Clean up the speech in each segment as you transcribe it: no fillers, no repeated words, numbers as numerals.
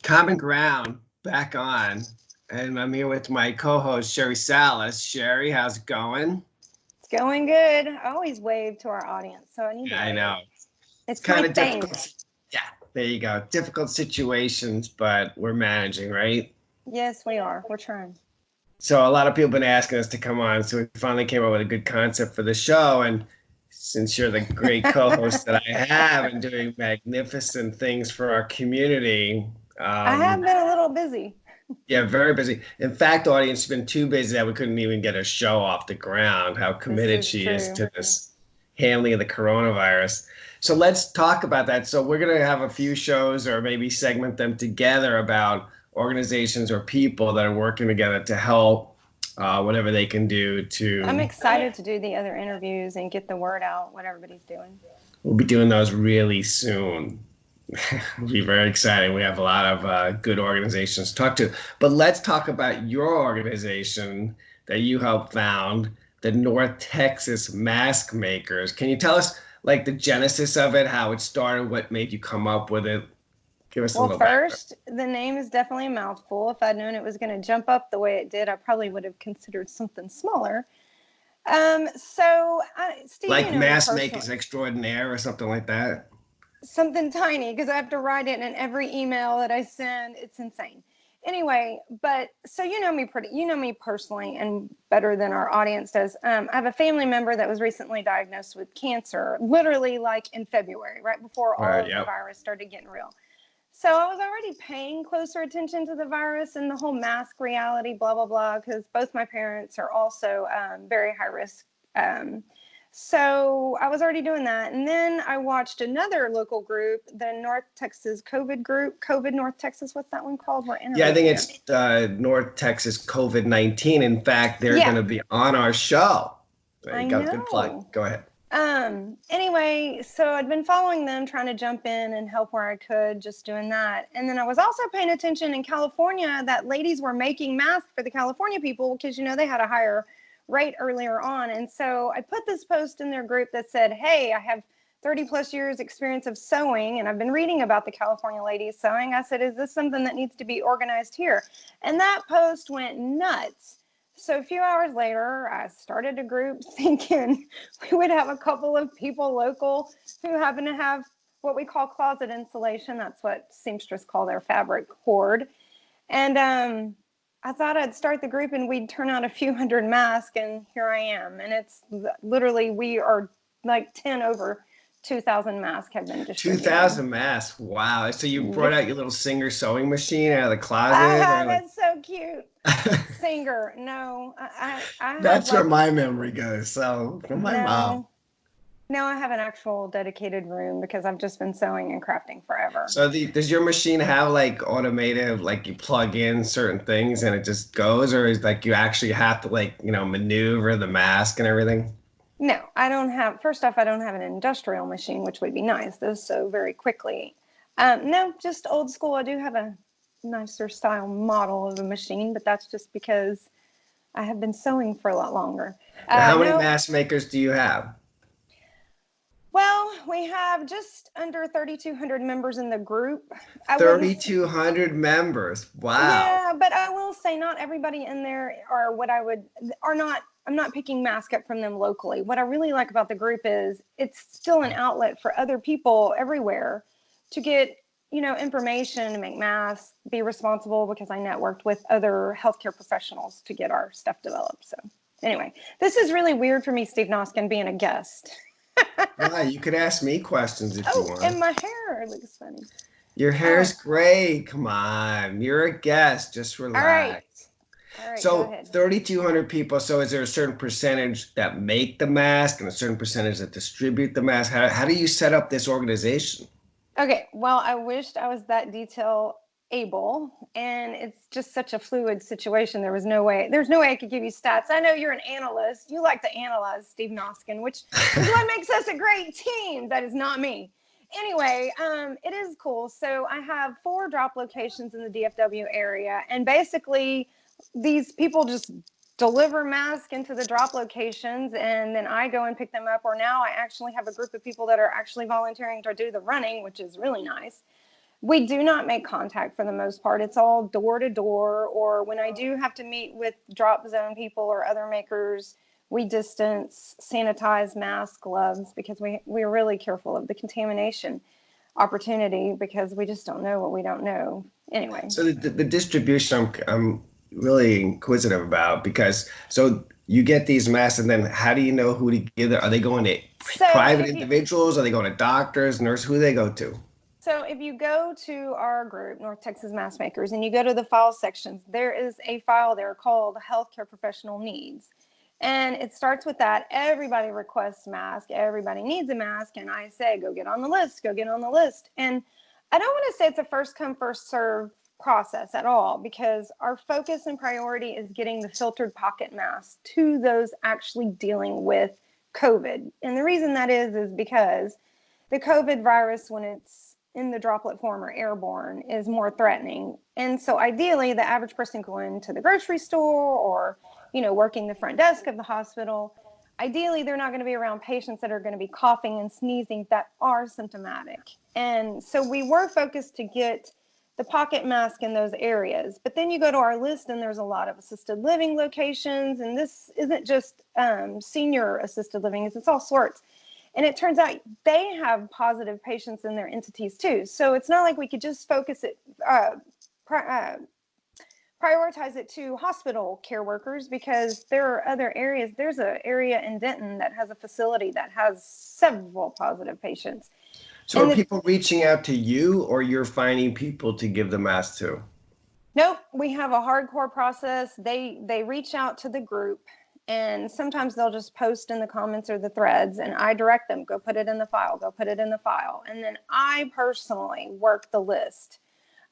Common Ground back on, and I'm here with my co-host Sherrie Salas. Sherrie, how's it going? It's going good. I always wave to our audience, so I need to Yeah, I wave. know it's It's kind my of thing. difficult. Yeah, there you go. Difficult situations, but we're managing, right? Yes, we are. We're trying. So a lot of people have been asking us to come on, so we finally came up with a good concept for the show. And since you're the great co-host that I have and doing magnificent things for our community, I have been a little busy. yeah, very busy. In fact, audience has been too busy that we couldn't even get a show off the ground. How This committed is she is true. to this handling of the coronavirus. So let's talk about that. So we're going to have a few shows or maybe segment them together about organizations or people that are working together to help whatever they can do I'm to. excited to do the other interviews and get the word out what everybody's doing. We'll be doing those really soon. It'll be very exciting. We have a lot of good organizations to talk to. But let's talk about your organization that you helped found, the North Texas Mask Makers. Can you tell us like the genesis of it, how it started, what made you come up with it? Give us a Well, little background. first, the name is definitely a mouthful. If I'd known it was going to jump up the way it did, I probably would have considered something smaller. Steve, you Like know me Mask personally. Makers Extraordinaire or something like that. Something tiny because I have to write it in every email that I send. It's insane. Anyway, but so you know me personally and better than our audience does. I have a family member that was recently diagnosed with cancer, literally like in February, right before All all right, of the yep. virus started getting real. So I was already paying closer attention to the virus and the whole mask reality, blah, blah, blah, because both my parents are also very high risk. So I was already doing that. And then I watched another local group, the North Texas COVID group, COVID North Texas. What's that one called? We're Yeah, I think interested. it's North Texas COVID-19. In fact, they're going Yeah, to be on our show. There you I go. Good plug. know. Go ahead. Anyway, so I'd been following them, trying to jump in and help where I could, just doing that. And then I was also paying attention in California that ladies were making masks for the California people because, they had a higher rate earlier on. And so I put this post in their group that said, hey, I have 30 plus years experience of sewing, and I've been reading about the California ladies sewing. I said, is this something that needs to be organized here? And that post went nuts. So a few hours later, I started a group thinking we would have a couple of people local who happen to have what we call closet insulation. That's what seamstress call their fabric hoard. And I thought I'd start the group and we'd turn out a few hundred masks, and here I am. And it's literally, we are like 10 over 2,000 masks have been distributed. 2,000 masks. Wow. So you brought Yep. out your little Singer sewing machine out of the closet or like That's so cute. Singer. No, I have That's where like, my memory goes. So from my mom. no. No, I have an actual dedicated room because I've just been sewing and crafting forever. So does your machine have like automated, like you plug in certain things and it just goes, or is like you actually have to like, maneuver the mask and everything? No, I don't have, first off, I don't have an industrial machine, which would be nice. Those sew very quickly. No, just old school. I do have a nicer style model of a machine, but that's just because I have been sewing for a lot longer. Now, how many No, mask makers do you have? well, we have just under 3,200 members in the group. I wouldn't 3,200 members. Wow. Yeah, but I will say not everybody in there are not, I'm not picking mask up from them locally. What I really like about the group is it's still an outlet for other people everywhere to get, information, to make masks, be responsible, because I networked with other healthcare professionals to get our stuff developed. So anyway, this is really weird for me, Steve Noskin, being a guest. Yeah, you could ask me questions if you Oh, want. and my hair looks funny. Your hair's Oh, great. Come on. You're a guest. Just all right. relax. All right, go So ahead. 3,200 people. So is there a certain percentage that make the mask and a certain percentage that distribute the mask? How do you set up this organization? Okay, well, I wished I was that detail able, and it's just such a fluid situation. There's no way I could give you stats. I know you're an analyst. You like to analyze, Steve Noskin, which is what makes us a great team. That is not me. Anyway, it is cool. So I have 4 drop locations in the DFW area, and basically these people just deliver masks into the drop locations, and then I go and pick them up. Or now I actually have a group of people that are actually volunteering to do the running, which is really nice. We do not make contact for the most part. It's all door to door, or when I do have to meet with drop zone people or other makers, we distance, sanitize, mask, gloves, because we're really careful of the contamination opportunity because we just don't know what we don't know. Anyway. So the distribution I'm really inquisitive about because so you get these masks and then how do you know who to give them? Are they going to So private if you individuals? Are they going to doctors, nurses? Who do they go to? So if you go to our group, North Texas Mask Makers, and you go to the file sections, there is a file there called Healthcare Professional Needs. And it starts with that. Everybody requests mask. Everybody needs a mask. And I say, go get on the list, go get on the list. And I don't want to say it's a first come, first serve process at all, because our focus and priority is getting the filtered pocket masks to those actually dealing with COVID. And the reason that is because the COVID virus, when it's in the droplet form or airborne, is more threatening. And so ideally, the average person going to the grocery store or, working the front desk of the hospital, ideally, they're not going to be around patients that are going to be coughing and sneezing that are symptomatic. And so we were focused to get the pocket mask in those areas. But then you go to our list and there's a lot of assisted living locations. And this isn't just senior assisted living, it's all sorts. And it turns out they have positive patients in their entities too. So it's not like we could just focus it, prioritize it to hospital care workers, because there are other areas. There's an area in Denton that has a facility that has several positive patients. So And are people reaching out to you or you're finding people to give the mask to? nope, we have a hardcore process. They reach out to the group, and sometimes they'll just post in the comments or the threads, and I direct them, go put it in the file, go put it in the file. And then I personally work the list.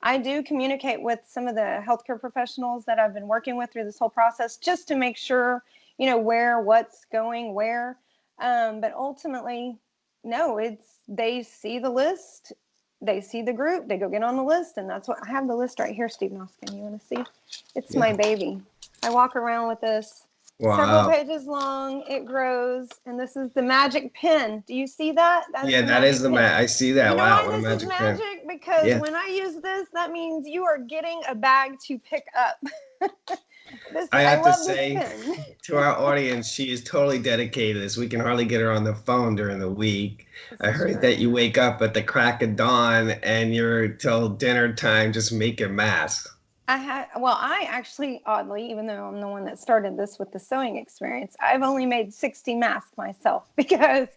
I do communicate with some of the healthcare professionals that I've been working with through this whole process, just to make sure, what's going where. But ultimately, no, they see the list, they see the group, they go get on the list. And that's what I have the list right here, Steve Noskin. You want to see? It's Yeah. my baby. I walk around with this. Several Wow. pages long, it grows, and this is the magic pen. Do you see that? That is Yeah, the that is magic the pen. I see that. You know Wow, why what a this is magic pen. magic? Because Yeah. when I use this, that means you are getting a bag to pick up. I I have to love this say pen. to our audience, she is totally dedicated to this. We can hardly get her on the phone during the week. This I is heard that true. you wake up at the crack of dawn and you're till dinner time just making masks. I actually, oddly, even though I'm the one that started this with the sewing experience, I've only made 60 masks myself because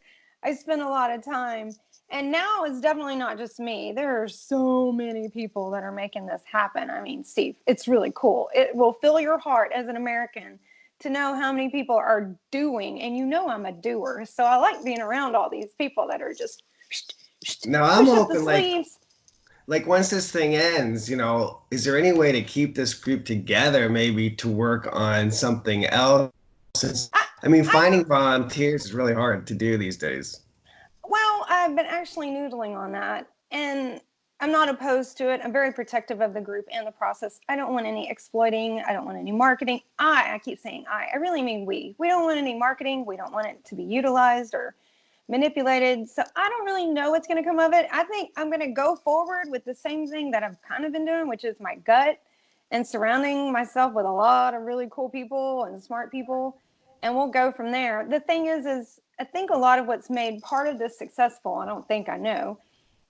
I spent a lot of time. And now it's definitely not just me. There are so many people that are making this happen. I mean, Steve, it's really cool. It will fill your heart as an American to know how many people are doing. And I'm a doer. So I like being around all these people that are just Now I'm push up the hoping sleeves. like once this thing ends, is there any way to keep this group together, maybe to work on something else? I, I mean, I finding volunteers is really hard to do these days. Well, I've been actually noodling on that, and I'm not opposed to it. I'm very protective of the group and the process. I don't want any exploiting. I don't want any marketing. I keep saying I really mean we. We don't want any marketing. We don't want it to be utilized or manipulated. So I don't really know what's going to come of it. I think I'm going to go forward with the same thing that I've kind of been doing, which is my gut and surrounding myself with a lot of really cool people and smart people, and we'll go from there. The thing is I think a lot of what's made part of this successful, I know,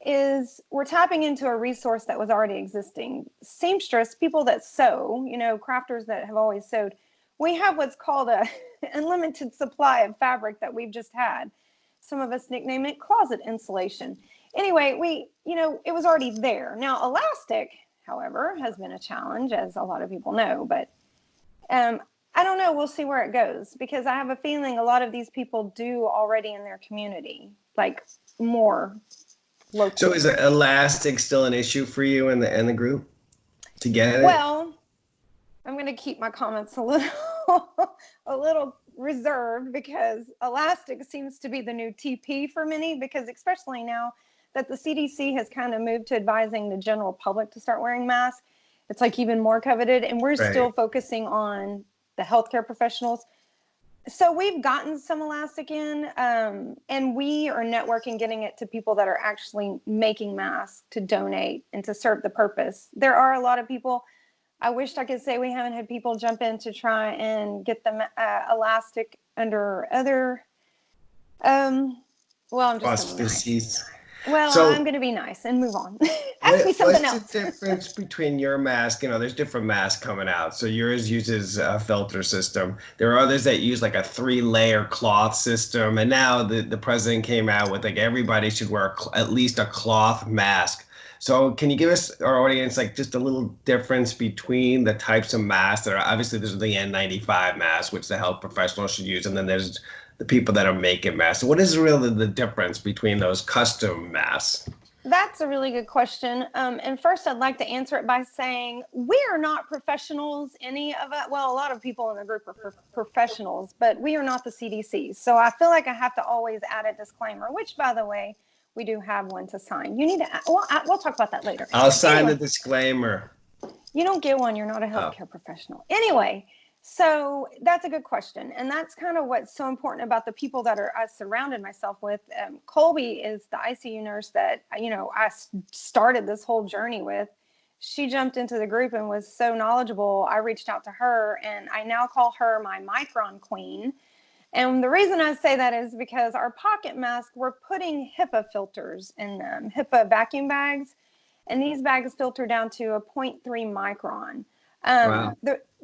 is we're tapping into a resource that was already existing. Seamstress, people that sew, crafters that have always sewed, we have what's called a unlimited supply of fabric that we've just had. Some of us nickname it closet insulation. Anyway, it was already there. Now, elastic, however, has been a challenge, as a lot of people know, but I don't know. We'll see where it goes, because I have a feeling a lot of these people do already in their community, like more So is locally. elastic still an issue for you and the group to get it? Well, I'm going to keep my comments a little a little reserved, because elastic seems to be the new TP for many, because especially now that the CDC has kind of moved to advising the general public to start wearing masks, it's like even more coveted, and we're Right. still focusing on the healthcare professionals. So we've gotten some elastic in, and we are networking, getting it to people that are actually making masks to donate and to serve the purpose. There are a lot of people. I wished I could say we haven't had people jump in to try and get the elastic under other. Well, I'm just going to be nice. Auspices. Well, I'm So going to be nice and move on. Ask me something what's the else. difference between your mask? There's different masks coming out. So yours uses a filter system. There are others that use like a three-layer cloth system. And now the president came out with like everybody should wear at least a cloth mask. So can you give us our audience like just a little difference between the types of masks that are obviously there's the N95 mask, which the health professionals should use, and then there's the people that are making masks. So what is really the difference between those custom masks? That's a really good question. And first, I'd like to answer it by saying we are not professionals, any of us. Well, a lot of people in the group are professionals, but we are not the CDC. So I feel like I have to always add a disclaimer, which, by the way, we do have one to sign. You need to, well, we'll talk about that later. I'll sign the Anyway, disclaimer. you don't get one, you're not a Oh, healthcare professional. Anyway, so that's a good question. And that's kind of what's so important about the people that I surrounded myself with. Colby is the ICU nurse that, I started this whole journey with. She jumped into the group and was so knowledgeable. I reached out to her, and I now call her my micron queen. And the reason I say that is because our pocket mask, we're putting HEPA filters in them, HEPA vacuum bags, and these bags filter down to a zero point 0.3 micron. wow.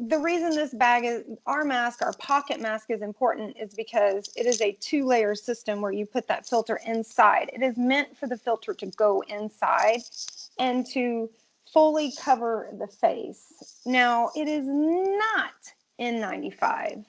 The reason this bag is our mask, our pocket mask is important is because it is a 2-layer system where you put that filter inside. It is meant for the filter to go inside and to fully cover the face. Now, it is not N95,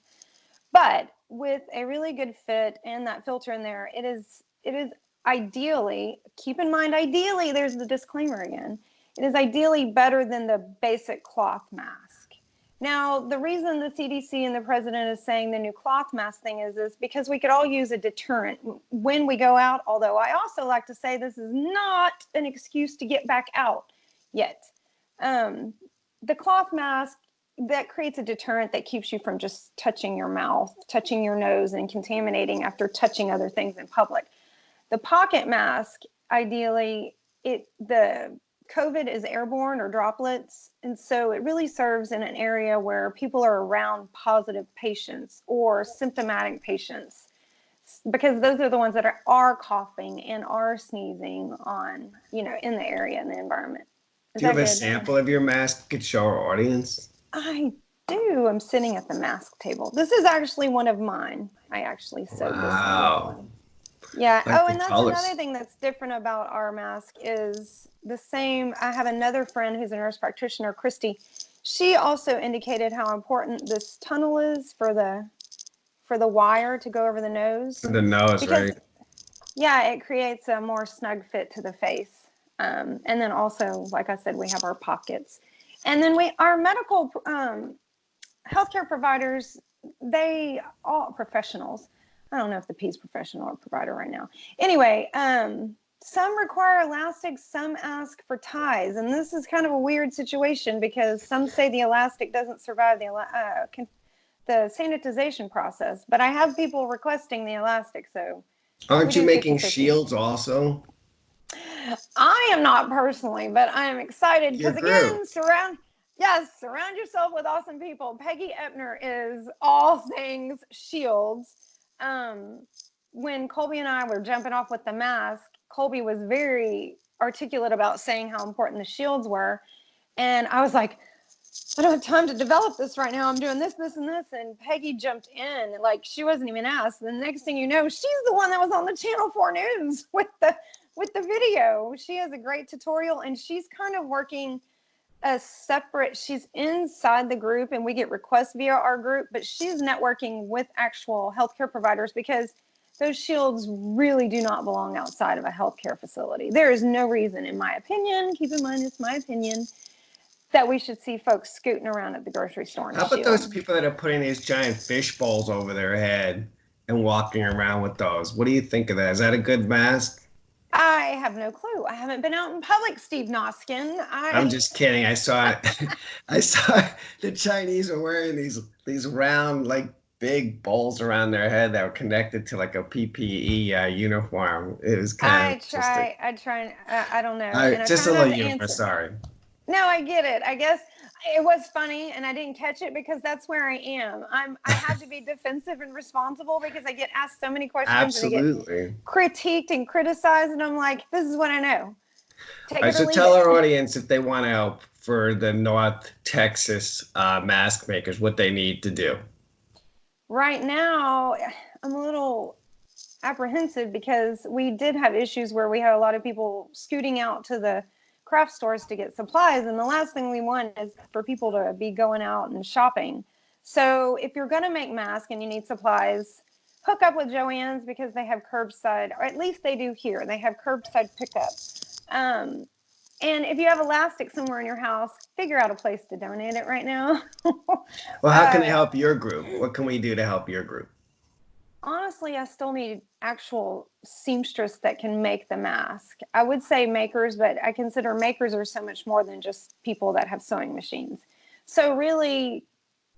but with a really good fit and that filter in there, it is ideally, keep in mind, ideally, there's the disclaimer again. It is ideally better than the basic cloth mask. Now, the reason the CDC and the president is saying the new cloth mask thing is because we could all use a deterrent when we go out. Although I also like to say this is not an excuse to get back out yet. The cloth mask, that creates a deterrent that keeps you from just touching your mouth, touching your nose, and contaminating after touching other things in public. The pocket mask, ideally, the COVID is airborne or droplets, and so it really serves in an area where people are around positive patients or symptomatic patients, because those are the ones that are coughing and are sneezing on, in the area, in the environment. Is Do you that have a good? sample of your mask you could show our audience? I do. I'm sitting at the mask table. This is actually one of mine. I actually sewed this Wow. on. Yeah. Like Oh, the and that's another colors. thing that's different about our mask is the same. I have another friend who's a nurse practitioner, Christy. She also indicated how important this tunnel is for the wire to go over the nose, For the nose, because right? yeah, it creates a more snug fit to the face. And then also, like I said, we have our pockets. And then our medical healthcare providers, they all professionals. I don't know if the P is professional or provider right now. Anyway, some require elastics, some ask for ties. And this is kind of a weird situation because some say the elastic doesn't survive the sanitization process. But I have people requesting the elastic, so we Aren't you do making 50-50. shields also? I am not personally, but I am excited Your because group. again, surround yourself with awesome people. Peggy Epner is all things shields. When Colby and I were jumping off with the mask, Colby was very articulate about saying how important the shields were. And I was like, I don't have time to develop this right now. I'm doing this, this, and this. And Peggy jumped in like she wasn't even asked. The next thing you know, she's the one that was on the Channel 4 News with the video. She has a great tutorial, and she's kind of working a separate, she's inside the group, and we get requests via our group, but she's networking with actual healthcare providers because those shields really do not belong outside of a healthcare facility. There is no reason, in my opinion, keep in mind it's my opinion, that we should see folks scooting around at the grocery store in a How about those shield. people that are putting these giant fish bowls over their head and walking around with those? What do you think of that? Is that a good mask? I have no clue. I haven't been out in public, Steve Noskin. I'm just kidding. I saw it. I saw the Chinese are wearing these round like big bowls around their head that were connected to like a PPE uniform. It was kind of I interesting. try, I try, and I don't know, and I Just try a not little to humor. answer. Sorry. No, I get it. I guess it was funny, and I didn't catch it because that's where I am. I have to be defensive and responsible because I get asked so many questions and I get Absolutely. critiqued and criticized, and I'm like, this is what I know. All Take right, it or so leave tell it. our audience if they want to help for the North Texas mask makers, what they need to do. Right now, I'm a little apprehensive because we did have issues where we had a lot of people scooting out to the craft stores to get supplies, and the last thing we want is for people to be going out and shopping. So if you're going to make masks and you need supplies, hook up with Joann's because they have curbside, or at least they do here. They have curbside pickup. Um, and if you have elastic somewhere in your house, figure out a place to donate it right now. Well, how can they uh, help your group? What can we do to help your group? Honestly, I still need actual seamstress that can make the mask. I would say makers, but I consider makers are so much more than just people that have sewing machines. So really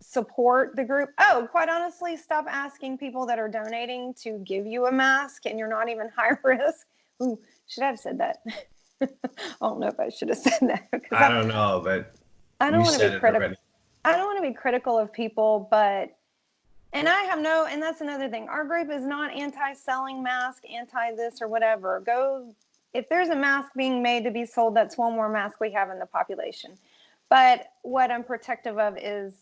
support the group. Oh, quite honestly, stop asking people that are donating to give you a mask and you're not even high risk. Ooh, should I have said that? I don't know if I should have said that because I don't know, but I don't you want to be said it critical. already. I don't want to be critical of people, but and I have no, and that's another thing. Our group is not anti-selling mask, anti this or whatever. Go, if there's a mask being made to be sold, that's one more mask we have in the population. But what I'm protective of is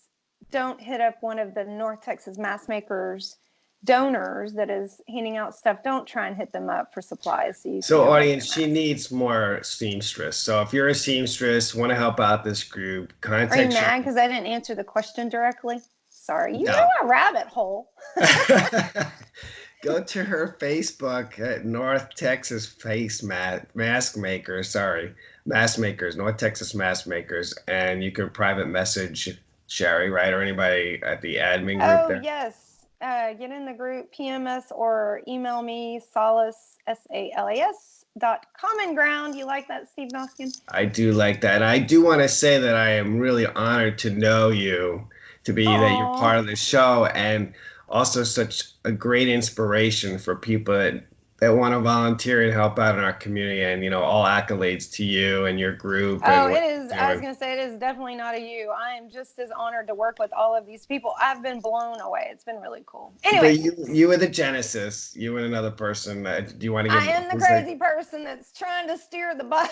don't hit up one of the North Texas mask makers donors that is handing out stuff. Don't try and hit them up for supplies so you can So, go make audience, their she mask. needs more seamstress. So, if you're a seamstress, want to help out this group, Are you contact mad Sherrie. because I didn't answer the question directly? Sorry. You No. know a rabbit hole. Go to her Facebook at North Texas Mask Makers. Sorry, Mask Makers, North Texas Mask Makers, and you can private message Sherrie, right, or anybody at the admin group Oh, there. yes. Get in the group, PMS, or email me, Salas, SALAS, common ground. You like that, Steve Noskin? I do like that. And I do want to say that I am really honored to know you, to be that you're Aw. part of the show, and also such a great inspiration for people that want to volunteer and help out in our community. And, all accolades to you and your group Oh, and what it is. you're I was doing. going to say, it is definitely not a you. I am just as honored to work with all of these people. I've been blown away. It's been really cool. But Anyway, you were the genesis. You and another person. Do you want to I give am the who's the crazy person that's trying to steer the bus.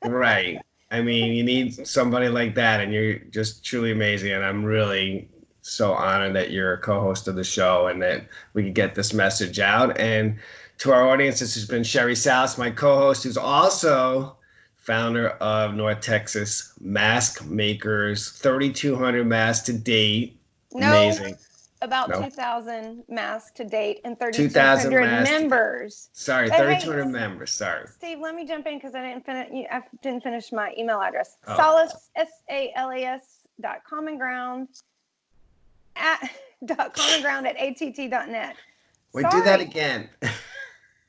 right? I mean, you need somebody like that, and you're just truly amazing. And I'm really so honored that you're a co-host of the show and that we could get this message out. And to our audience, this has been Sherrie Salas, my co-host, who's also founder of North Texas Mask Makers, 3,200 masks to date. No, Amazing. about No, 2,000 masks to date and 2,000 3,200 masks to date. members. Sorry, But hey, 3,200 members. Sorry. Steve, let me jump in because I didn't finish my email address. Oh, Salas, SALAS common ground at common ground at att.net. wait, do that Sorry. again.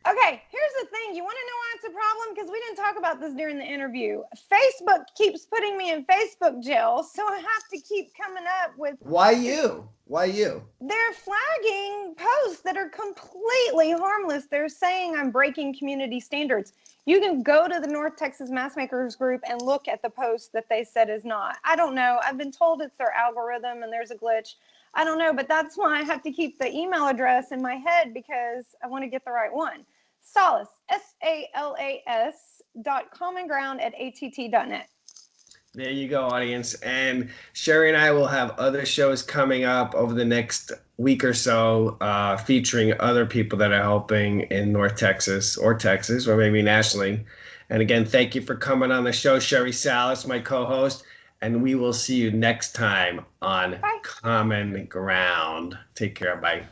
Okay, here's the thing. You want to know why it's a problem? Because we didn't talk about this during the interview. Facebook keeps putting me in Facebook jail, so I have to keep coming up with. Why you? Why you? They're flagging posts that are completely harmless. They're saying I'm breaking community standards. You can go to the North Texas Mask Makers group and look at the post that they said is not. I don't know. I've been told it's their algorithm and there's a glitch. I don't know, but that's why I have to keep the email address in my head because I want to get the right one. Salas, SALAS common ground at att.net. There you go, audience. And Sherrie and I will have other shows coming up over the next week or so, featuring other people that are helping in North Texas or maybe nationally. And again, thank you for coming on the show, Sherrie Salas, my co-host. And we will see you next time on Bye. Common Ground. Take care. Bye.